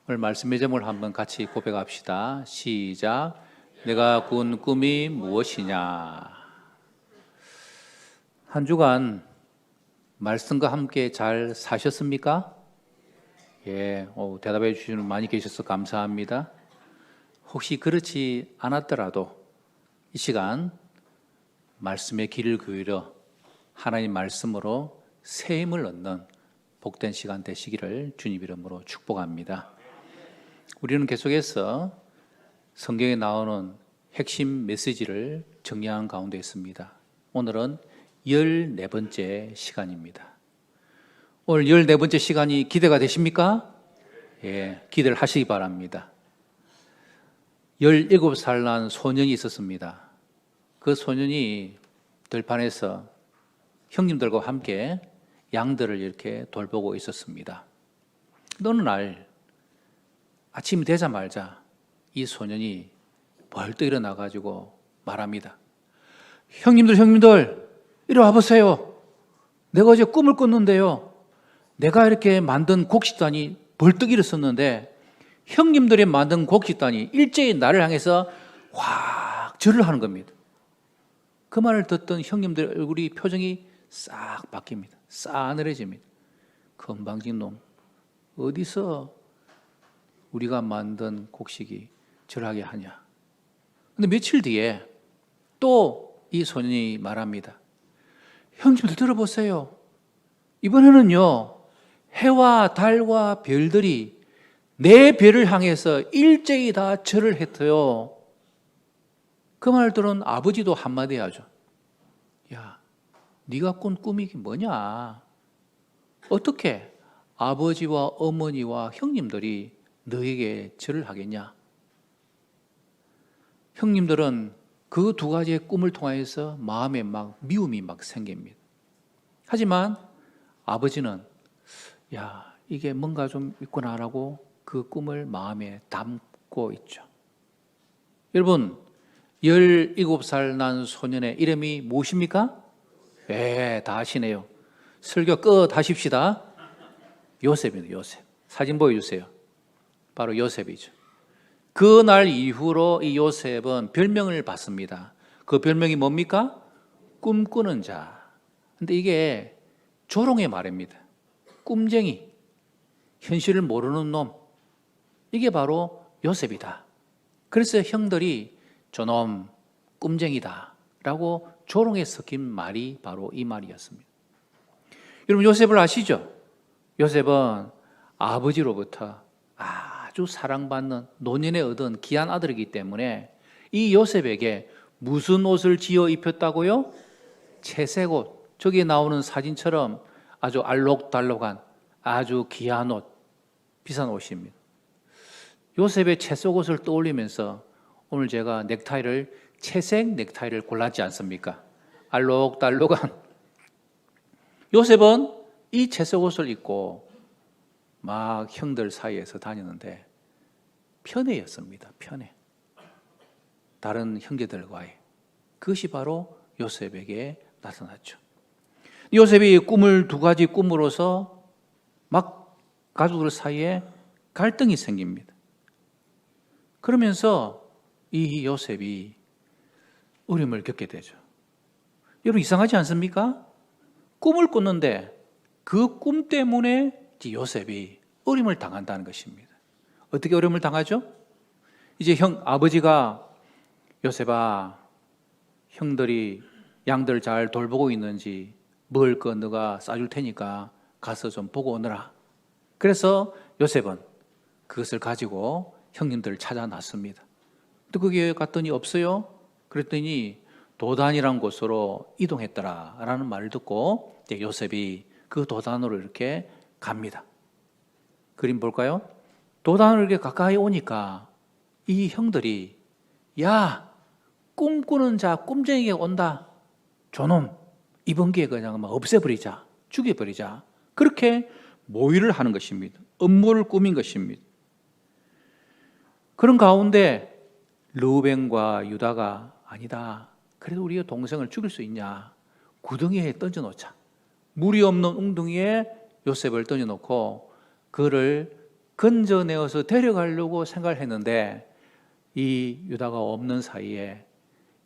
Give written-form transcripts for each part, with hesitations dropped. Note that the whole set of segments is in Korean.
오늘 말씀의 제목을 한번 같이 고백합시다. 시작. 내가 꾼 꿈이 무엇이냐. 한 주간 말씀과 함께 잘 사셨습니까? 예, 대답해 주시는 분 많이 계셔서 감사합니다. 혹시 그렇지 않았더라도 이 시간 말씀의 길을 기울여 하나님 말씀으로 새 힘을 얻는 복된 시간 되시기를 주님 이름으로 축복합니다. 우리는 계속해서 성경에 나오는 핵심 메시지를 정리한 가운데 있습니다. 오늘은 14번째 시간입니다. 오늘 14번째 시간이 기대가 되십니까? 예, 기대를 하시기 바랍니다. 17살 난 소년이 있었습니다. 그 소년이 들판에서 형님들과 함께 양들을 이렇게 돌보고 있었습니다. 어느 날 아침이 되자마자 이 소년이 벌떡 일어나가지고 말합니다. 형님들 이리 와보세요. 내가 어제 꿈을 꿨는데요, 내가 이렇게 만든 곡식단이 벌떡 일어섰는데 형님들이 만든 곡식단이 일제히 나를 향해서 확 절을 하는 겁니다. 그 말을 듣던 형님들의 얼굴이 표정이 싹 바뀝니다. 싸늘해집니다. 건방진 놈, 어디서 우리가 만든 곡식이 절하게 하냐. 근데 며칠 뒤에 또 이 소년이 말합니다. 형님들 들어보세요. 이번에는요, 해와 달과 별들이 내 별을 향해서 일제히 다 절을 했어요. 그 말 들은 아버지도 한마디 하죠. 야, 네가 꾼 꿈이 뭐냐? 어떻게 아버지와 어머니와 형님들이 너에게 절을 하겠냐? 형님들은 그 두 가지의 꿈을 통해서 마음에 막 미움이 막 생깁니다. 하지만 아버지는 야, 이게 뭔가 좀 있구나라고 그 꿈을 마음에 담고 있죠. 여러분, 17살 난 소년의 이름이 무엇입니까? 예, 다 아시네요. 설교 끝 하십시다. 요셉입니다. 요셉. 사진 보여주세요. 바로 요셉이죠. 그 날 이후로 이 요셉은 별명을 받습니다. 그 별명이 뭡니까? 꿈꾸는 자. 근데 이게 조롱의 말입니다. 꿈쟁이, 현실을 모르는 놈, 이게 바로 요셉이다. 그래서 형들이 저놈 꿈쟁이다 라고 조롱에 섞인 말이 바로 이 말이었습니다. 여러분, 요셉을 아시죠? 요셉은 아버지로부터 아주 사랑받는 노년에 얻은 귀한 아들이기 때문에 이 요셉에게 무슨 옷을 지어 입혔다고요? 채색 옷. 저기에 나오는 사진처럼 아주 알록달록한 아주 귀한 옷, 비싼 옷입니다. 요셉의 채색 옷을 떠올리면서 오늘 제가 채색 넥타이를 골랐지 않습니까? 알록달록한. 요셉은 이 채색 옷을 입고 막 형들 사이에서 다녔는데 편애였습니다. 편애. 다른 형제들과의. 그것이 바로 요셉에게 나타났죠. 요셉이 꿈을 두 가지 꿈으로서 막 가족들 사이에 갈등이 생깁니다. 그러면서 이 요셉이 어려움을 겪게 되죠. 여러분, 이상하지 않습니까? 꿈을 꿨는데 그 꿈 때문에 요셉이 어려움을 당한다는 것입니다. 어떻게 어려움을 당하죠? 이제 아버지가 요셉아, 형들이 양들 잘 돌보고 있는지 먹을 거 너가 싸줄 테니까 가서 좀 보고 오너라. 그래서 요셉은 그것을 가지고 형님들을 찾아 나섭니다. 또 거기에 갔더니 없어요. 그랬더니 도단이라는 곳으로 이동했더라라는 말을 듣고 요셉이 그 도단으로 이렇게 갑니다. 그림 볼까요? 도단으로 이렇게 가까이 오니까 이 형들이 야, 꿈꾸는 자, 꿈쟁이가 온다. 저놈 이번 기회에 그냥 막 없애버리자, 죽여버리자. 그렇게 모의를 하는 것입니다. 음모를 꾸민 것입니다. 그런 가운데 르우벤과 유다가 아니다. 그래도 우리가 동생을 죽일 수 있냐? 구덩이에 던져놓자. 물이 없는 웅덩이에 요셉을 던져놓고 그를 건져내어서 데려가려고 생각을 했는데 이 유다가 없는 사이에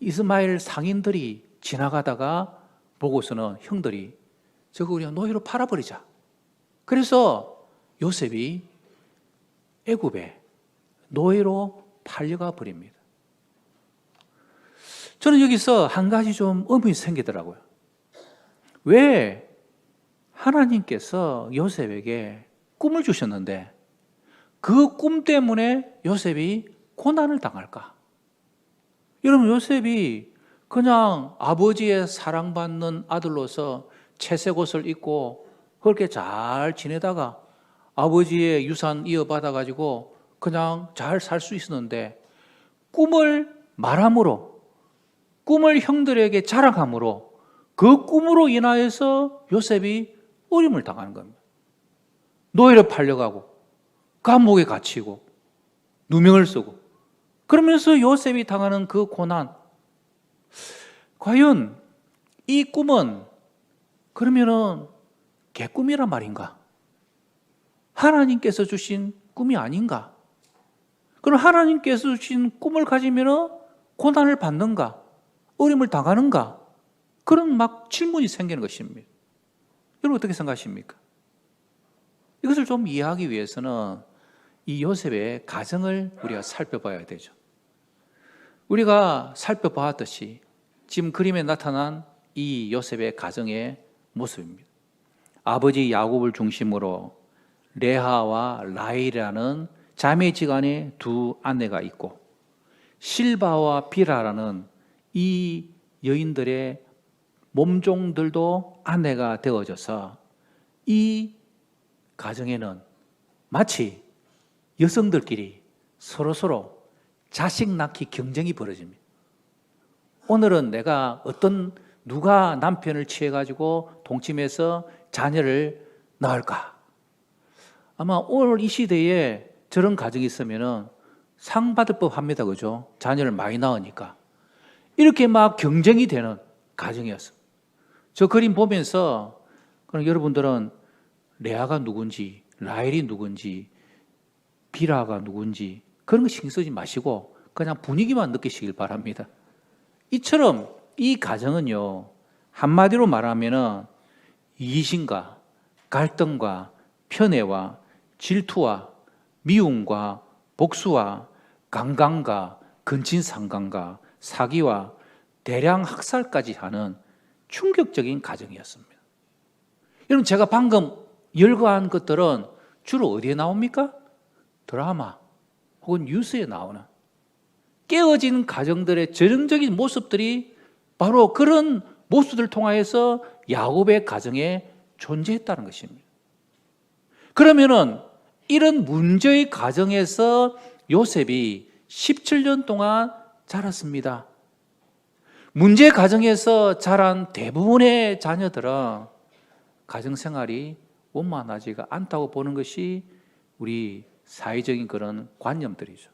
이스마엘 상인들이 지나가다가 보고서는 형들이 저거 우리가 노예로 팔아버리자. 그래서 요셉이 애굽에 노예로 팔려가 버립니다. 저는 여기서 한 가지 좀 의문이 생기더라고요. 왜 하나님께서 요셉에게 꿈을 주셨는데 그 꿈 때문에 요셉이 고난을 당할까? 여러분, 요셉이 그냥 아버지의 사랑받는 아들로서 채색 옷을 입고 그렇게 잘 지내다가 아버지의 유산 이어받아가지고 그냥 잘 살 수 있었는데 꿈을 말함으로, 꿈을 형들에게 자랑함으로 그 꿈으로 인하여서 요셉이 어려움을 당하는 겁니다. 노예로 팔려가고 감옥에 갇히고 누명을 쓰고 그러면서 요셉이 당하는 그 고난, 과연 이 꿈은 그러면은 개꿈이란 말인가? 하나님께서 주신 꿈이 아닌가? 그럼 하나님께서 주신 꿈을 가지면 고난을 받는가? 어려움을 당하는가? 그런 막 질문이 생기는 것입니다. 여러분 어떻게 생각하십니까? 이것을 좀 이해하기 위해서는 이 요셉의 가정을 우리가 살펴봐야 되죠. 우리가 살펴보았듯이 지금 그림에 나타난 이 요셉의 가정의 모습입니다. 아버지 야곱을 중심으로 레아와 라헬이라는 자매지간의 두 아내가 있고 실바와 비라라는 이 여인들의 몸종들도 아내가 되어져서 이 가정에는 마치 여성들끼리 서로서로 자식 낳기 경쟁이 벌어집니다. 오늘은 내가 누가 남편을 취해가지고 동침해서 자녀를 낳을까? 아마 오늘 이 시대에 저런 가정이 있으면 상 받을 법합니다. 그죠? 자녀를 많이 낳으니까. 이렇게 막 경쟁이 되는 가정이었어요. 저 그림 보면서 그럼 여러분들은 레아가 누군지, 라헬이 누군지, 비라가 누군지 그런 거 신경 쓰지 마시고 그냥 분위기만 느끼시길 바랍니다. 이처럼 이 가정은요, 한마디로 말하면 이기심과 갈등과 편애와 질투와 미움과 복수와 강간과 근친상간과 사기와 대량 학살까지 하는 충격적인 가정이었습니다. 여러분, 제가 방금 열거한 것들은 주로 어디에 나옵니까? 드라마 혹은 뉴스에 나오는 깨어진 가정들의 전형적인 모습들이 바로 그런 모습들을 통하여서 야곱의 가정에 존재했다는 것입니다. 그러면은 이런 문제의 가정에서 요셉이 17년 동안 자랐습니다. 문제 가정에서 자란 대부분의 자녀들은 가정생활이 원만하지가 않다고 보는 것이 우리 사회적인 그런 관념들이죠.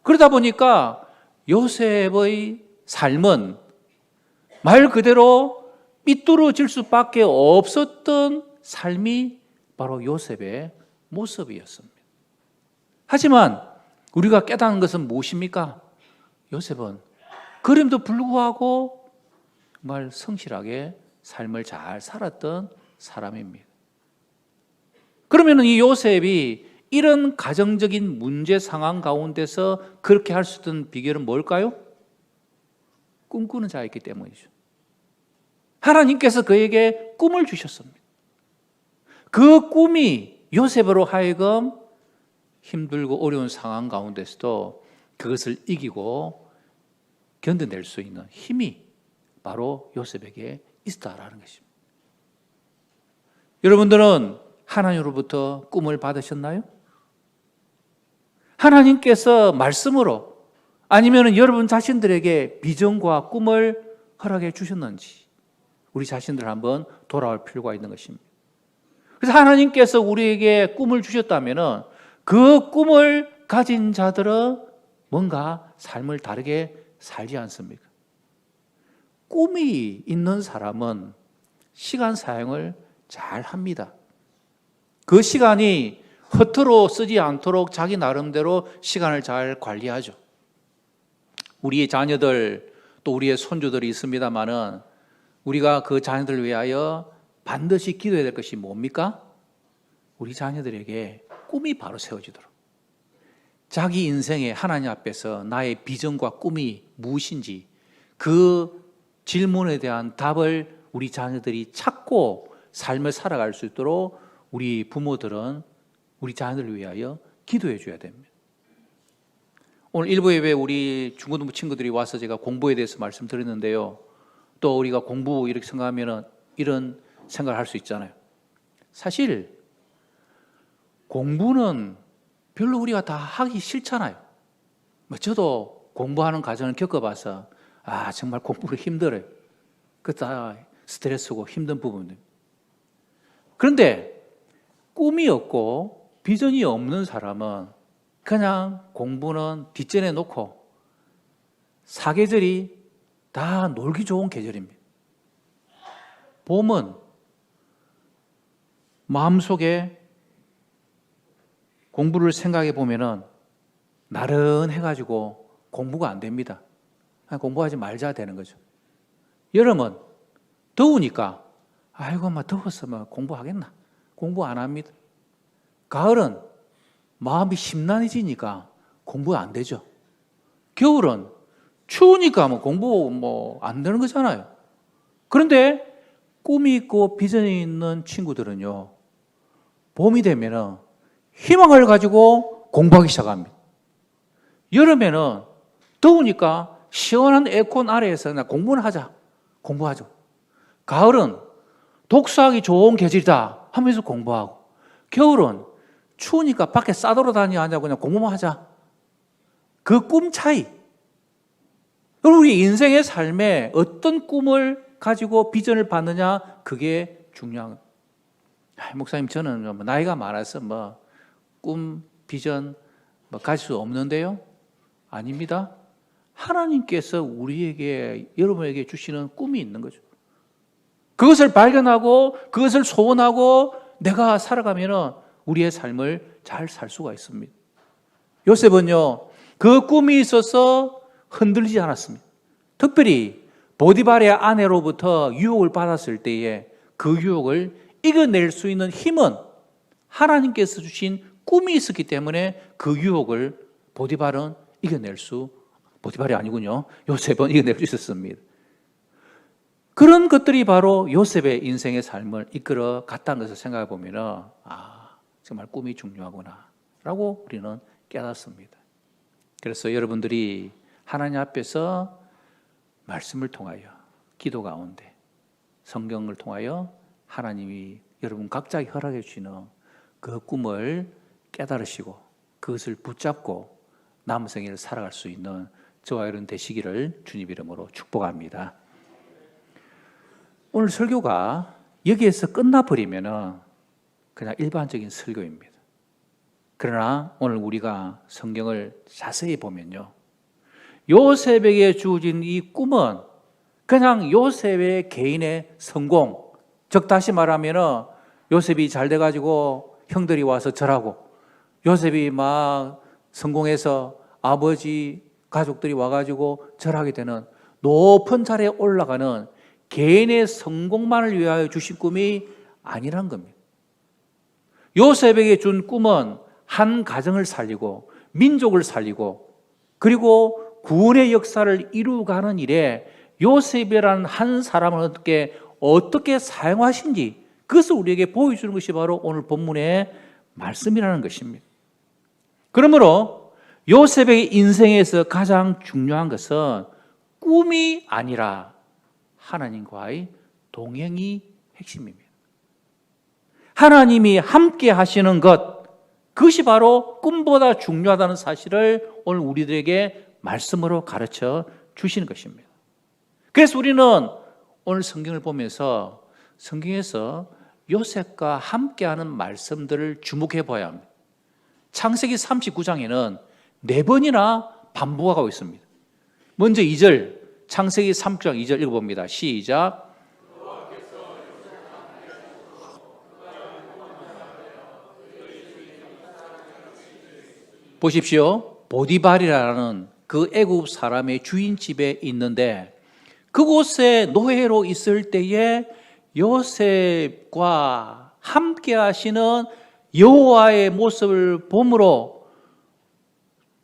그러다 보니까 요셉의 삶은 말 그대로 삐뚤어질 수밖에 없었던 삶이 바로 요셉의 모습이었습니다. 하지만 우리가 깨닫는 것은 무엇입니까? 요셉은 그럼에도 불구하고 정말 성실하게 삶을 잘 살았던 사람입니다. 그러면 이 요셉이 이런 가정적인 문제 상황 가운데서 그렇게 할 수 있던 비결은 뭘까요? 꿈꾸는 자였기 때문이죠. 하나님께서 그에게 꿈을 주셨습니다. 그 꿈이 요셉으로 하여금 힘들고 어려운 상황 가운데서도 그것을 이기고 견뎌낼 수 있는 힘이 바로 요셉에게 있다라는 것입니다. 여러분들은 하나님으로부터 꿈을 받으셨나요? 하나님께서 말씀으로 아니면 여러분 자신들에게 비전과 꿈을 허락해 주셨는지 우리 자신들 한번 돌아올 필요가 있는 것입니다. 그래서 하나님께서 우리에게 꿈을 주셨다면 그 꿈을 가진 자들은 뭔가 삶을 다르게 살지 않습니까? 꿈이 있는 사람은 시간 사용을 잘 합니다. 그 시간이 허투루 쓰지 않도록 자기 나름대로 시간을 잘 관리하죠. 우리의 자녀들 또 우리의 손주들이 있습니다마는 우리가 그 자녀들을 위하여 반드시 기도해야 될 것이 뭡니까? 우리 자녀들에게 꿈이 바로 세워지도록, 자기 인생에 하나님 앞에서 나의 비전과 꿈이 무엇인지 그 질문에 대한 답을 우리 자녀들이 찾고 삶을 살아갈 수 있도록 우리 부모들은 우리 자녀들을 위하여 기도해 줘야 됩니다. 오늘 일부 예배 우리 중고등부 친구들이 와서 제가 공부에 대해서 말씀드렸는데요. 또 우리가 공부 이렇게 생각하면 이런 생각을 할 수 있잖아요. 사실 공부는 별로 우리가 다 하기 싫잖아요. 저도 공부하는 과정을 겪어봐서 정말 공부가 힘들어요. 그 다 스트레스고 힘든 부분입니다. 그런데 꿈이 없고 비전이 없는 사람은 그냥 공부는 뒷전에 놓고 사계절이 다 놀기 좋은 계절입니다. 봄은 마음속에 공부를 생각해 보면은 나른해가지고 공부가 안 됩니다. 그냥 공부하지 말자 되는 거죠. 여름은 더우니까 아이고 더워서 공부하겠나? 공부 안 합니다. 가을은 마음이 심란해지니까 공부 안 되죠. 겨울은 추우니까 공부 안 되는 거잖아요. 그런데 꿈이 있고 비전이 있는 친구들은요, 봄이 되면은 희망을 가지고 공부하기 시작합니다. 여름에는 더우니까 시원한 에어컨 아래에서 그냥 공부는 하자. 공부하죠. 가을은 독서하기 좋은 계절이다 하면서 공부하고, 겨울은 추우니까 밖에 싸돌아다니지 않자고 그냥 공부만 하자. 그 꿈 차이. 우리 인생의 삶에 어떤 꿈을 가지고 비전을 받느냐, 그게 중요한 거예요. 목사님, 저는 나이가 많아서 꿈, 비전 가질 수 없는데요? 아닙니다. 하나님께서 우리에게, 여러분에게 주시는 꿈이 있는 거죠. 그것을 발견하고 그것을 소원하고 내가 살아가면 우리의 삶을 잘 살 수가 있습니다. 요셉은요, 그 꿈이 있어서 흔들리지 않았습니다. 특별히 보디발의 아내로부터 유혹을 받았을 때에 그 유혹을 이겨낼 수 있는 힘은 하나님께서 주신 꿈이 있었기 때문에 그 유혹을 보디발이 아니군요. 요셉은 이겨낼 수 있었습니다. 그런 것들이 바로 요셉의 인생의 삶을 이끌어 갔다는 것을 생각해 보면 정말 꿈이 중요하구나 라고 우리는 깨닫습니다. 그래서 여러분들이 하나님 앞에서 말씀을 통하여, 기도 가운데 성경을 통하여 하나님이 여러분 각자에게 허락해 주시는 그 꿈을 깨달으시고 그것을 붙잡고 남은 생애를 살아갈 수 있는 저와 여러분 되시기를 주님 이름으로 축복합니다. 오늘 설교가 여기에서 끝나버리면 그냥 일반적인 설교입니다. 그러나 오늘 우리가 성경을 자세히 보면요, 요셉에게 주어진 이 꿈은 그냥 요셉의 개인의 성공, 즉 다시 말하면 요셉이 잘 돼가지고 형들이 와서 절하고, 요셉이 막 성공해서 아버지 가족들이 와가지고 절하게 되는 높은 자리에 올라가는 개인의 성공만을 위하여 주신 꿈이 아니란 겁니다. 요셉에게 준 꿈은 한 가정을 살리고 민족을 살리고 그리고 구원의 역사를 이루어가는 일에 요셉이라는 한 사람을 어떻게 사용하신지 그것을 우리에게 보여주는 것이 바로 오늘 본문의 말씀이라는 것입니다. 그러므로 요셉의 인생에서 가장 중요한 것은 꿈이 아니라 하나님과의 동행이 핵심입니다. 하나님이 함께 하시는 것, 그것이 바로 꿈보다 중요하다는 사실을 오늘 우리들에게 말씀으로 가르쳐 주시는 것입니다. 그래서 우리는 오늘 성경을 보면서 성경에서 요셉과 함께하는 말씀들을 주목해 봐야 합니다. 창세기 39장에는 4번이나 반복하고 있습니다. 먼저 2절, 창세기 3장 2절 읽어봅니다. 시작. 보십시오. 보디발이라는 그 애굽 사람의 주인 집에 있는데 그곳에 노예로 있을 때에 요셉과 함께 하시는 여호와의 모습을 보므로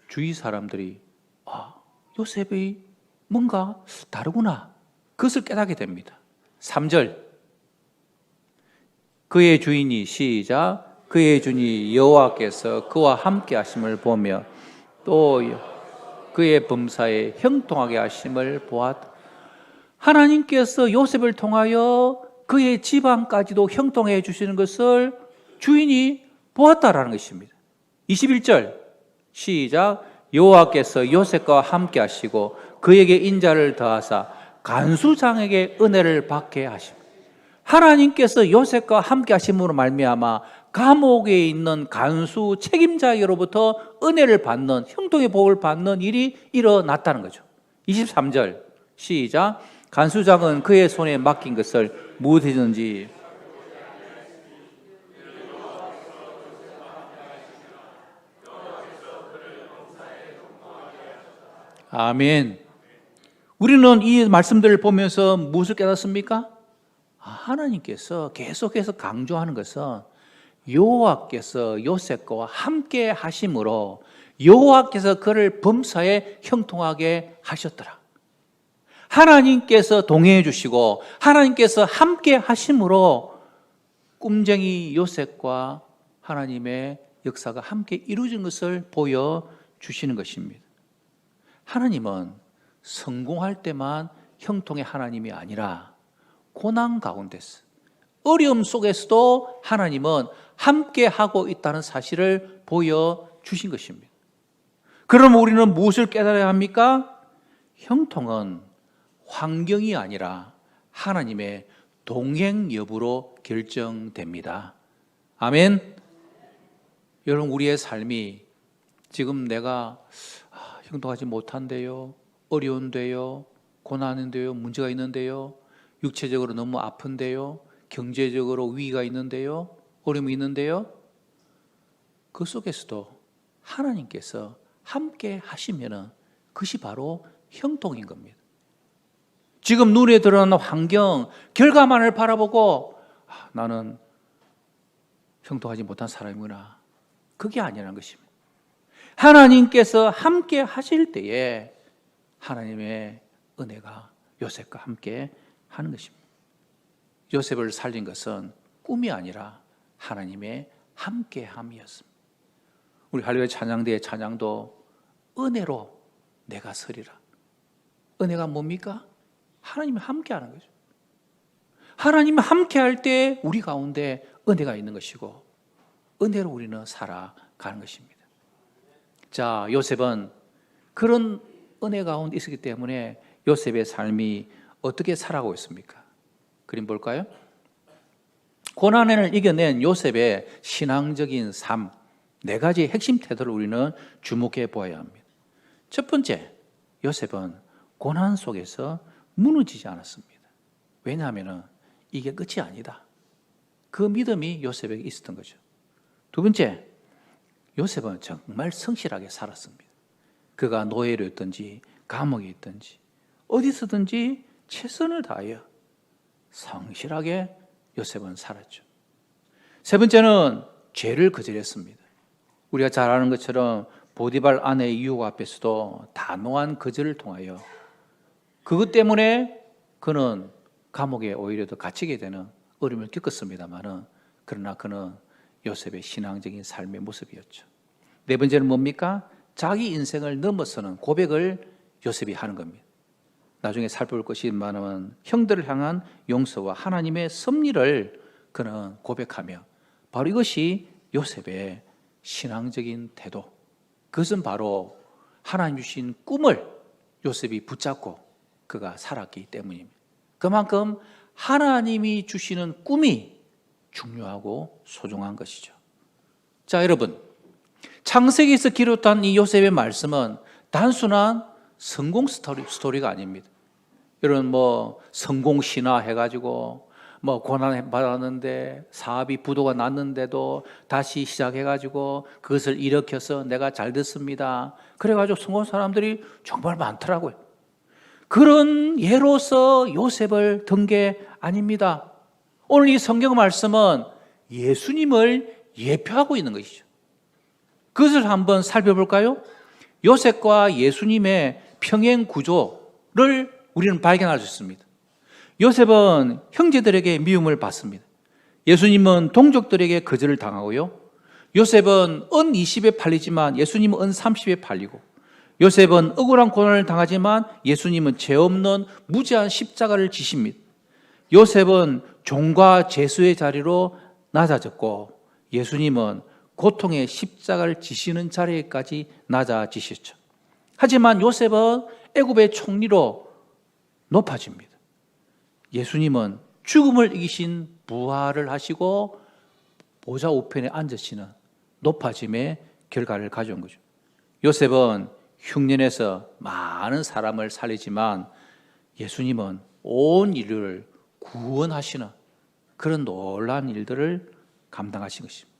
주위 사람들이 요셉이 뭔가 다르구나. 그것을 깨닫게 됩니다. 3절. 그의 주인이 시작. 그의 주인이 여호와께서 그와 함께 하심을 보며 또 그의 범사에 형통하게 하심을 보았다. 하나님께서 요셉을 통하여 그의 집안까지도 형통해 주시는 것을 주인이 보았다라는 것입니다. 21절 시작. 여호와께서 요셉과 함께 하시고 그에게 인자를 더하사 간수장에게 은혜를 받게 하십니다. 하나님께서 요셉과 함께 하심으로 말미암아 감옥에 있는 간수 책임자에게로부터 은혜를 받는, 형통의 복을 받는 일이 일어났다는 거죠. 23절 시작. 간수장은 그의 손에 맡긴 것을 무엇이든지 아멘. 우리는 이 말씀들을 보면서 무엇을 깨닫습니까? 하나님께서 계속해서 강조하는 것은 여호와께서 요셉과 함께 하심으로 여호와께서 그를 범사에 형통하게 하셨더라. 하나님께서 동행해 주시고 하나님께서 함께 하심으로 꿈쟁이 요셉과 하나님의 역사가 함께 이루어진 것을 보여주시는 것입니다. 하나님은 성공할 때만 형통의 하나님이 아니라 고난 가운데서 어려움 속에서도 하나님은 함께 하고 있다는 사실을 보여주신 것입니다. 그럼 우리는 무엇을 깨달아야 합니까? 형통은 환경이 아니라 하나님의 동행 여부로 결정됩니다. 아멘. 여러분, 우리의 삶이 지금 내가 형통하지 못한데요, 어려운데요, 고난인데요, 문제가 있는데요, 육체적으로 너무 아픈데요, 경제적으로 위기가 있는데요, 어려움이 있는데요, 그 속에서도 하나님께서 함께 하시면은 그것이 바로 형통인 겁니다. 지금 눈에 드러나는 환경, 결과만을 바라보고 나는 형통하지 못한 사람이구나, 그게 아니라는 것입니다. 하나님께서 함께 하실 때에 하나님의 은혜가 요셉과 함께 하는 것입니다. 요셉을 살린 것은 꿈이 아니라 하나님의 함께함이었습니다. 우리 할렐루야 찬양대의 찬양도 은혜로 내가 서리라. 은혜가 뭡니까? 하나님이 함께하는 거죠. 하나님이 함께할 때 우리 가운데 은혜가 있는 것이고 은혜로 우리는 살아가는 것입니다. 자, 요셉은 그런 은혜 가운데 있었기 때문에 요셉의 삶이 어떻게 살아가고 있습니까? 그림 볼까요? 고난을 이겨낸 요셉의 신앙적인 삶, 4가지 핵심 태도를 우리는 주목해 보아야 합니다. 첫 번째, 요셉은 고난 속에서 무너지지 않았습니다. 왜냐하면 이게 끝이 아니다. 그 믿음이 요셉에게 있었던 거죠. 두 번째, 요셉은 정말 성실하게 살았습니다. 그가 노예로 있든지 감옥에 있든지 어디서든지 최선을 다하여 성실하게 요셉은 살았죠. 세 번째는 죄를 거절했습니다. 우리가 잘 아는 것처럼 보디발 아내의 유혹 앞에서도 단호한 거절을 통하여 그것 때문에 그는 감옥에 오히려 더 갇히게 되는 어려움을 겪었습니다만은 그러나 그는 요셉의 신앙적인 삶의 모습이었죠. 네 번째는 뭡니까? 자기 인생을 넘어서는 고백을 요셉이 하는 겁니다. 나중에 살펴볼 것이 많으면 형들을 향한 용서와 하나님의 섭리를 그는 고백하며 바로 이것이 요셉의 신앙적인 태도, 그것은 바로 하나님 주신 꿈을 요셉이 붙잡고 그가 살았기 때문입니다. 그만큼 하나님이 주시는 꿈이 중요하고 소중한 것이죠. 자, 여러분, 창세기에서 기록한 이 요셉의 말씀은 단순한 성공 스토리가 아닙니다. 여러분 성공 신화 해가지고 뭐 고난 받았는데 사업이 부도가 났는데도 다시 시작해가지고 그것을 일으켜서 내가 잘 됐습니다. 그래가지고 성공한 사람들이 정말 많더라고요. 그런 예로서 요셉을 든 게 아닙니다. 오늘 이 성경 말씀은 예수님을 예표하고 있는 것이죠. 그것을 한번 살펴볼까요? 요셉과 예수님의 평행 구조를 우리는 발견할 수 있습니다. 요셉은 형제들에게 미움을 받습니다. 예수님은 동족들에게 거절을 당하고요. 요셉은 은 20에 팔리지만 예수님은 은 30에 팔리고, 요셉은 억울한 고난을 당하지만 예수님은 죄 없는 무죄한 십자가를 지십니다. 요셉은 종과 죄수의 자리로 낮아졌고, 예수님은 고통의 십자가를 지시는 자리에까지 낮아지셨죠. 하지만 요셉은 애굽의 총리로 높아집니다. 예수님은 죽음을 이기신 부활을 하시고 보좌 우편에 앉으시는 높아짐의 결과를 가져온 거죠. 요셉은 흉년에서 많은 사람을 살리지만 예수님은 온 인류를 구원하시는 그런 놀라운 일들을 감당하신 것입니다.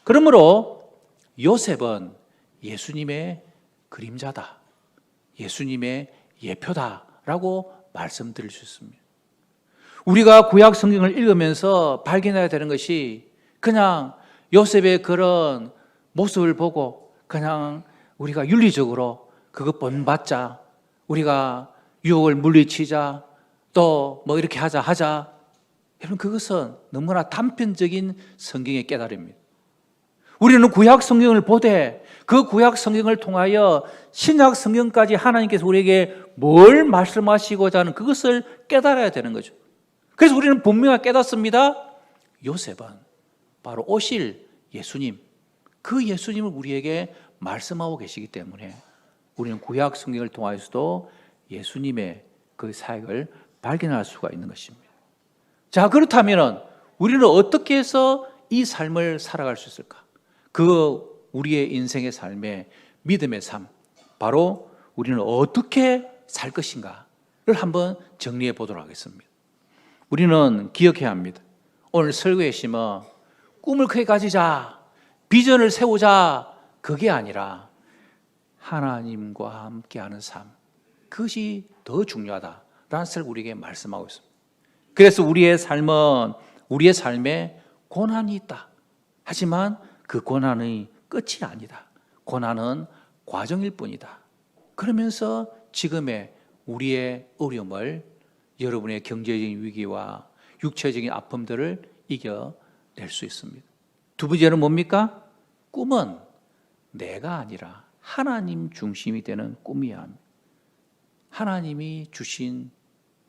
그러므로 요셉은 예수님의 그림자다, 예수님의 예표다라고 말씀드릴 수 있습니다. 우리가 구약 성경을 읽으면서 발견해야 되는 것이 그냥 요셉의 그런 모습을 보고 그냥 우리가 윤리적으로 그것 본받자, 우리가 유혹을 물리치자, 또 뭐 이렇게 하자. 여러분, 그것은 너무나 단편적인 성경의 깨달음입니다. 우리는 구약 성경을 보되 그 구약 성경을 통하여 신약 성경까지 하나님께서 우리에게 뭘 말씀하시고자 하는 그것을 깨달아야 되는 거죠. 그래서 우리는 분명하게 깨닫습니다. 요셉은 바로 오실 예수님, 그 예수님을 우리에게 말씀하고 계시기 때문에 우리는 구약 성경을 통하여서도 예수님의 그 사역을 발견할 수가 있는 것입니다. 자, 그렇다면 우리는 어떻게 해서 이 삶을 살아갈 수 있을까? 그 우리의 인생의 삶의 믿음의 삶, 바로 우리는 어떻게 살 것인가를 한번 정리해 보도록 하겠습니다. 우리는 기억해야 합니다. 오늘 설교에 심어 꿈을 크게 가지자, 비전을 세우자, 그게 아니라 하나님과 함께하는 삶, 그것이 더 중요하다라는 것을 우리에게 말씀하고 있습니다. 그래서 우리의 삶은 우리의 삶에 고난이 있다. 하지만 그 고난의 끝이 아니다. 고난은 과정일 뿐이다. 그러면서 지금의 우리의 어려움을, 여러분의 경제적인 위기와 육체적인 아픔들을 이겨낼 수 있습니다. 두 번째는 뭡니까? 꿈은 내가 아니라 하나님 중심이 되는 꿈이어야 합니다. 하나님이 주신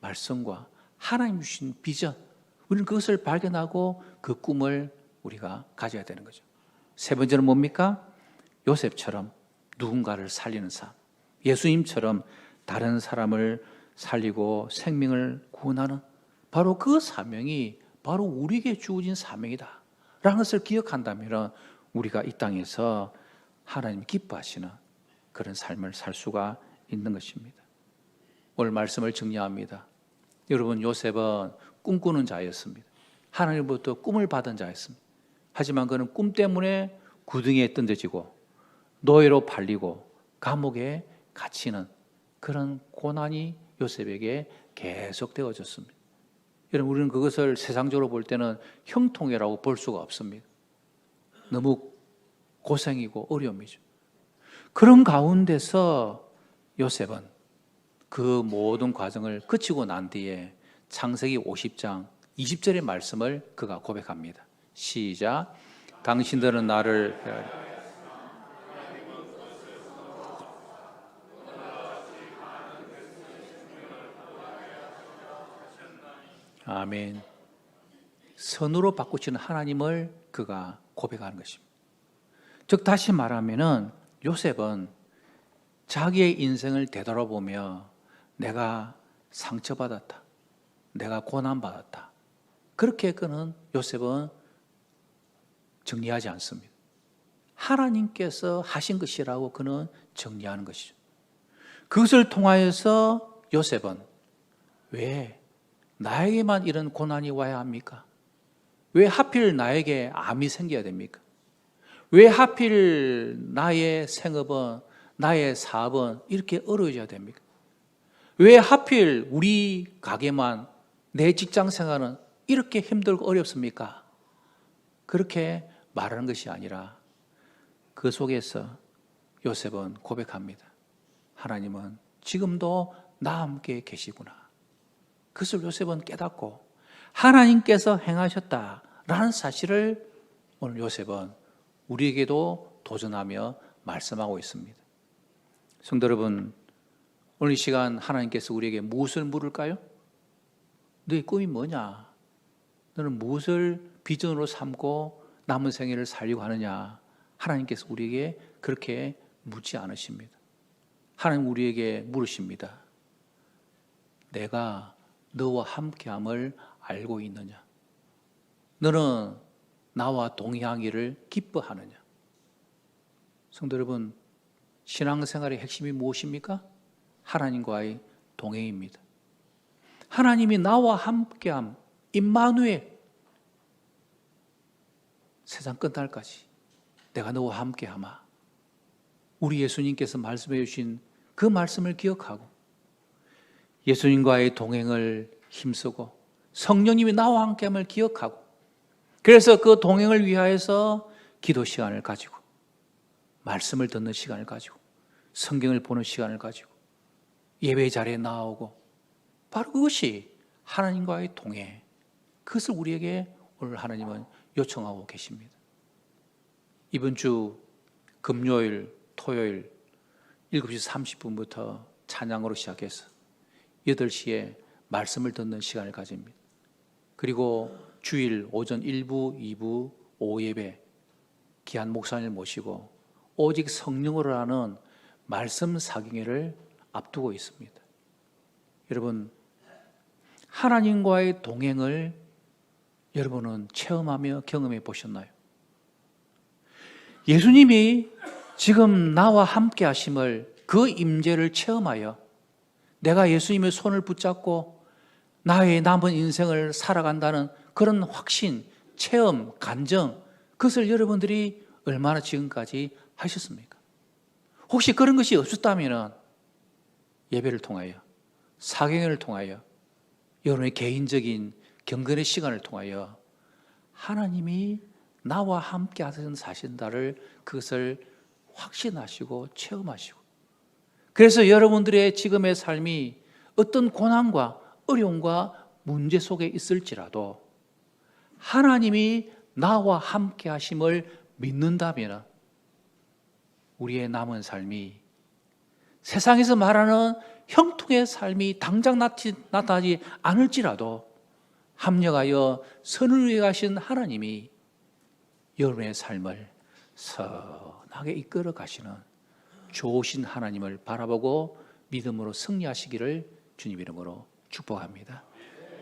말씀과 하나님 주신 비전, 우리는 그것을 발견하고 그 꿈을 우리가 가져야 되는 거죠. 세 번째는 뭡니까? 요셉처럼 누군가를 살리는 삶, 예수님처럼 다른 사람을 살리고 생명을 구원하는 바로 그 사명이 바로 우리에게 주어진 사명이다 라는 것을 기억한다면 우리가 이 땅에서 하나님이 기뻐하시는 그런 삶을 살 수가 있는 것입니다. 오늘 말씀을 정리합니다. 여러분, 요셉은 꿈꾸는 자였습니다. 하나님으로부터 꿈을 받은 자였습니다. 하지만 그는 꿈 때문에 구덩이에 던져지고 노예로 팔리고 감옥에 갇히는 그런 고난이 요셉에게 계속 되어졌습니다. 여러분, 우리는 그것을 세상적으로 볼 때는 형통이라고 볼 수가 없습니다. 너무 고생이고 어려움이죠. 그런 가운데서 요셉은 그 모든 과정을 거치고 난 뒤에 창세기 50장 20절의 말씀을 그가 고백합니다. 시작. 당신들은 나를 아멘. 선으로 바꾸시는 하나님을 그가 고백하는 것입니다. 즉 다시 말하면은 요셉은 자기의 인생을 되돌아보며 내가 상처받았다, 내가 고난받았다, 그렇게 그는 요셉은 정리하지 않습니다. 하나님께서 하신 것이라고 그는 정리하는 것이죠. 그것을 통하여서 요셉은 왜 나에게만 이런 고난이 와야 합니까? 왜 하필 나에게 암이 생겨야 됩니까? 왜 하필 나의 생업은, 나의 사업은 이렇게 어려워져야 됩니까? 왜 하필 우리 가게만, 내 직장 생활은 이렇게 힘들고 어렵습니까? 그렇게 말하는 것이 아니라 그 속에서 요셉은 고백합니다. 하나님은 지금도 나와 함께 계시구나. 그것을 요셉은 깨닫고 하나님께서 행하셨다라는 사실을 오늘 요셉은 우리에게도 도전하며 말씀하고 있습니다. 성도 여러분, 오늘 이 시간 하나님께서 우리에게 무엇을 물을까요? 너의 꿈이 뭐냐? 너는 무엇을 비전으로 삼고 남은 생애를 살려고 하느냐? 하나님께서 우리에게 그렇게 묻지 않으십니다. 하나님 우리에게 물으십니다. 내가 너와 함께함을 알고 있느냐? 너는 나와 동행하기를 기뻐하느냐? 성도 여러분, 신앙생활의 핵심이 무엇입니까? 하나님과의 동행입니다. 하나님이 나와 함께함, 임마누엘, 세상 끝날까지 내가 너와 함께하마. 우리 예수님께서 말씀해 주신 그 말씀을 기억하고 예수님과의 동행을 힘쓰고 성령님이 나와 함께함을 기억하고 그래서 그 동행을 위하여서 기도 시간을 가지고 말씀을 듣는 시간을 가지고 성경을 보는 시간을 가지고 예배 자리에 나오고 바로 그것이 하나님과의 동행, 그것을 우리에게 오늘 하나님은 요청하고 계십니다. 이번 주 금요일, 토요일 7시 30분부터 찬양으로 시작해서 8시에 말씀을 듣는 시간을 가집니다. 그리고 주일 오전 1부, 2부, 오후 예배 귀한 목사님을 모시고 오직 성령으로 하는 말씀 사경회를 앞두고 있습니다. 여러분, 하나님과의 동행을 여러분은 체험하며 경험해 보셨나요? 예수님이 지금 나와 함께 하심을, 그 임재를 체험하여 내가 예수님의 손을 붙잡고 나의 남은 인생을 살아간다는 그런 확신, 체험, 간정, 그것을 여러분들이 얼마나 지금까지 하셨습니까? 혹시 그런 것이 없었다면 예배를 통하여, 사경회를 통하여, 여러분의 개인적인 경건의 시간을 통하여 하나님이 나와 함께 하시는 사신다를 그것을 확신하시고 체험하시고, 그래서 여러분들의 지금의 삶이 어떤 고난과 어려움과 문제 속에 있을지라도 하나님이 나와 함께 하심을 믿는다면 우리의 남은 삶이 세상에서 말하는 형통의 삶이 당장 나타나지 않을지라도 합력하여 선을 위해 가신 하나님이 여러분의 삶을 선하게 이끌어 가시는 좋으신 하나님을 바라보고 믿음으로 승리하시기를 주님 이름으로 축복합니다.